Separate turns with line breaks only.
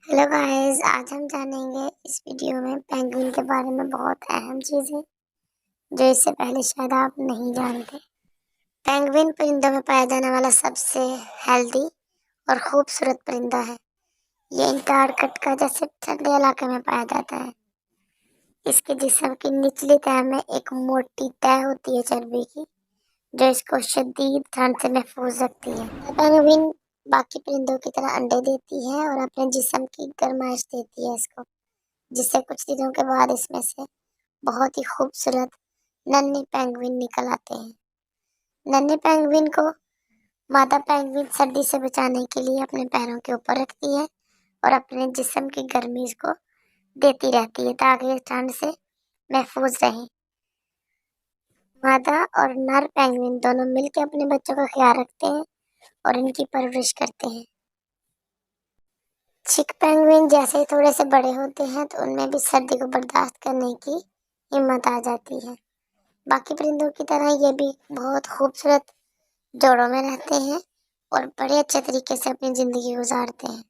Hello guys, आज हम जानेंगे इस वीडियो में पेंगुइन के बारे में बहुत अहम चीज़ें जो इससे पहले शायद आप नहीं जानते। पेंगुइन परिंदों में पाया जाने वाला सबसे हेल्दी और खूबसूरत परिंदा है। ये अंटार्कटिका जैसे ठंडे इलाके में पाया जाता है। इसके जिस्म की निचली तह में एक मोटी तह होती है चर्बी की, जो इसको शदीद ठंड से महफूज रखती है। पेंगुइन बाकी परिंदों की तरह अंडे देती है और अपने जिस्म की गर्माइश देती है इसको, जिससे कुछ दिनों के बाद इसमें से बहुत ही खूबसूरत नन्हे पेंगुइन निकल आते हैं। नन्हे पेंगुइन को मादा पेंगुइन सर्दी से बचाने के लिए अपने पैरों के ऊपर रखती है और अपने जिस्म की गर्मी इसको देती रहती है ताकि ये ठंड से महफूज रहे। मादा और नर पेंगुइन दोनों मिलकर अपने बच्चों का ख्याल रखते हैं और इनकी परवरिश करते हैं। चिक पेंगुइन जैसे ही थोड़े से बड़े होते हैं तो उनमें भी सर्दी को बर्दाश्त करने की हिम्मत आ जाती है। बाकी परिंदों की तरह ये भी बहुत खूबसूरत जोड़ों में रहते हैं और बड़े अच्छे तरीके से अपनी ज़िंदगी गुजारते हैं।